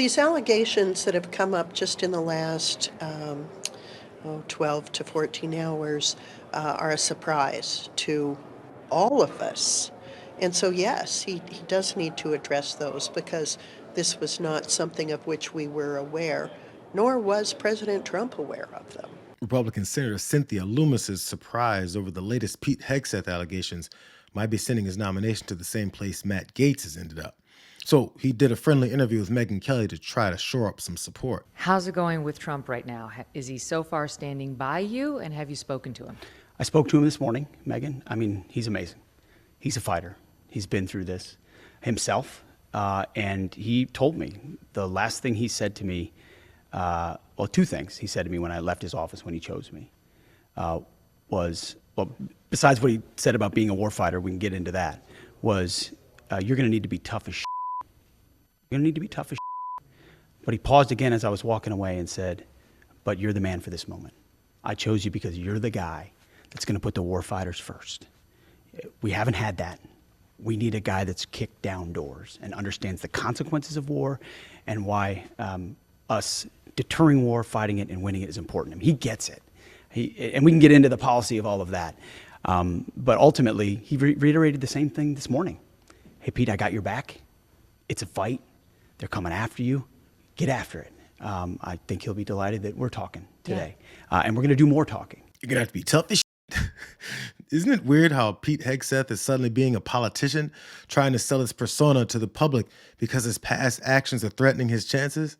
These allegations that have come up just in the last 12 to 14 hours are a surprise to all of us. And so, yes, he does need to address those because this was not something of which we were aware, nor was President Trump aware of them. Republican Senator Cynthia Lummis is surprised over the latest Pete Hegseth allegations might be sending his nomination to the same place Matt Gaetz has ended up. So he did a friendly interview with Megyn Kelly to try to shore up some support. How's it going with Trump right now? Is he so far standing by you, and have you spoken to him? I spoke to him this morning, Megyn. I mean, he's amazing. He's a fighter. He's been through this himself. And he told me the last thing he said to me, well, two things he said to me when I left his office when he chose me was, well, besides what he said about being a warfighter, we can get into that, was you're going to need to be tough as shit. You're going to need to be tough as shit. But he paused again as I was walking away and said, but you're the man for this moment. I chose you because you're the guy that's going to put the warfighters first. We haven't had that. We need a guy that's kicked down doors and understands the consequences of war and why us deterring war, fighting it, and winning it is important to him. He gets it. And we can get into the policy of all of that. But ultimately, he reiterated the same thing this morning. Hey, Pete, I got your back. It's a fight. They're coming after you. Get after it. I think he'll be delighted that we're talking today. Yeah. And we're going to do more talking. You're going to have to be tough as shit. Isn't it weird how Pete Hegseth is suddenly being a politician, trying to sell his persona to the public because his past actions are threatening his chances?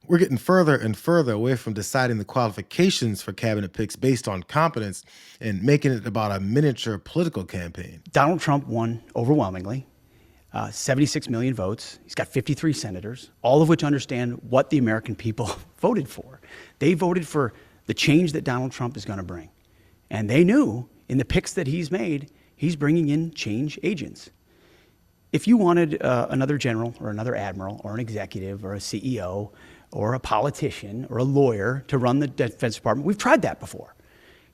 We're getting further and further away from deciding the qualifications for cabinet picks based on competence and making it about a miniature political campaign. Donald Trump won overwhelmingly, 76 million votes. He's got 53 senators, all of which understand what the American people voted for. They voted for the change that Donald Trump is going to bring. And they knew in the picks that he's made, he's bringing in change agents. If you wanted another general or another admiral or an executive or a CEO or a politician or a lawyer to run the Defense Department, we've tried that before.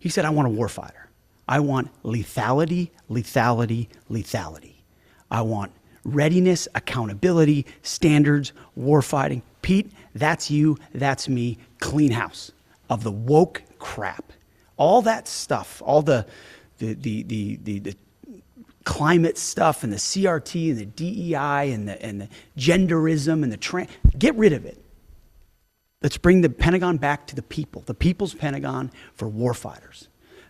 He said, I want a warfighter. I want lethality, lethality, lethality. I want readiness, accountability, standards, warfighting. Pete, that's you, that's me, clean house of the woke crap. All that stuff, all the climate stuff and the CRT and the DEI and the genderism and get rid of it. Let's bring the Pentagon back to the people, the people's Pentagon for warfighters.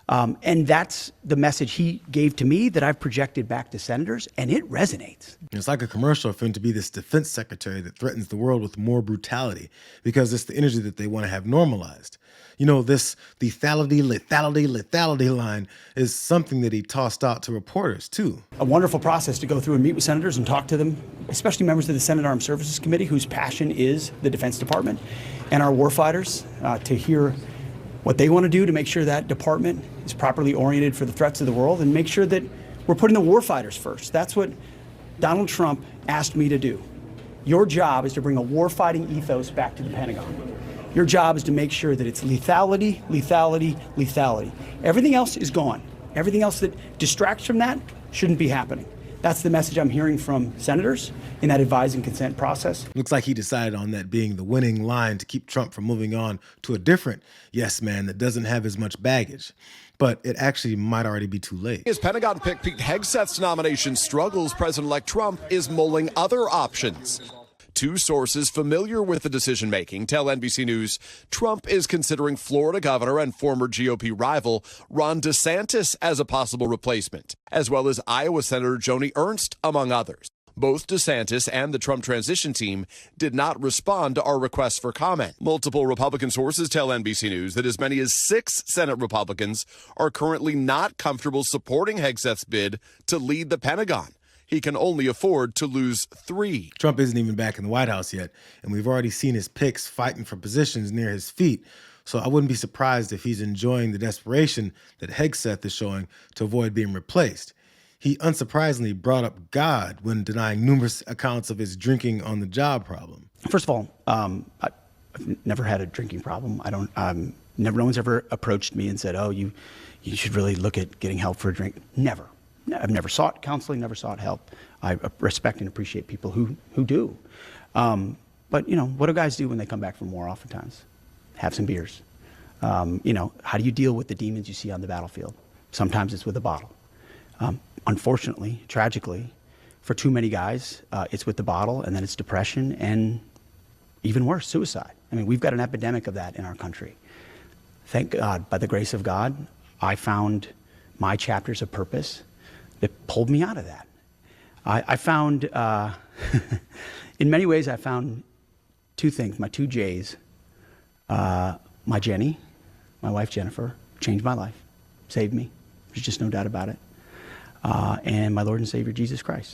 And that's the message he gave to me that I've projected back to senators, and it resonates. It's like a commercial for him to be this defense secretary that threatens the world with more brutality because it's the energy that they want to have normalized. You know, this lethality, lethality, lethality line is something that he tossed out to reporters, too. A wonderful process to go through and meet with senators and talk to them, especially members of the Senate Armed Services Committee, whose passion is the Defense Department, and our warfighters, to hear what they want to do to make sure that department is properly oriented for the threats of the world and make sure that we're putting the warfighters first. That's what Donald Trump asked me to do. Your job is to bring a warfighting ethos back to the Pentagon. Your job is to make sure that it's lethality, lethality, lethality. Everything else is gone. Everything else that distracts from that shouldn't be happening. That's the message I'm hearing from senators in that advise and consent process. Looks like he decided on that being the winning line to keep Trump from moving on to a different yes man that doesn't have as much baggage. But it actually might already be too late. As Pentagon pick Pete Hegseth's nomination struggles, President-elect Trump is mulling other options. Two sources familiar with the decision-making tell NBC News Trump is considering Florida governor and former GOP rival Ron DeSantis as a possible replacement, as well as Iowa Senator Joni Ernst, among others. Both DeSantis and the Trump transition team did not respond to our request for comment. Multiple Republican sources tell NBC News that as many as 6 Senate Republicans are currently not comfortable supporting Hegseth's bid to lead the Pentagon. He can only afford to lose 3. Trump isn't even back in the White House yet, and we've already seen his picks fighting for positions near his feet. So I wouldn't be surprised if he's enjoying the desperation that Hegseth is showing to avoid being replaced. He unsurprisingly brought up God when denying numerous accounts of his drinking on the job problem. First of all, I've never had a drinking problem. No one's ever approached me and said, oh, you should really look at getting help for a drink. Never. I've never sought counseling, never sought help. I respect and appreciate people who do. But, what do guys do when they come back from war oftentimes? Have some beers. How do you deal with the demons you see on the battlefield? Sometimes it's with a bottle. Unfortunately, tragically, for too many guys, it's with the bottle, and then it's depression, and even worse, suicide. I mean, we've got an epidemic of that in our country. Thank God, by the grace of God, I found my chapters of purpose that pulled me out of that. I found, in many ways, I found two things, my two J's. My Jenny, my wife Jennifer, changed my life, saved me. There's just no doubt about it. And my Lord and Savior, Jesus Christ.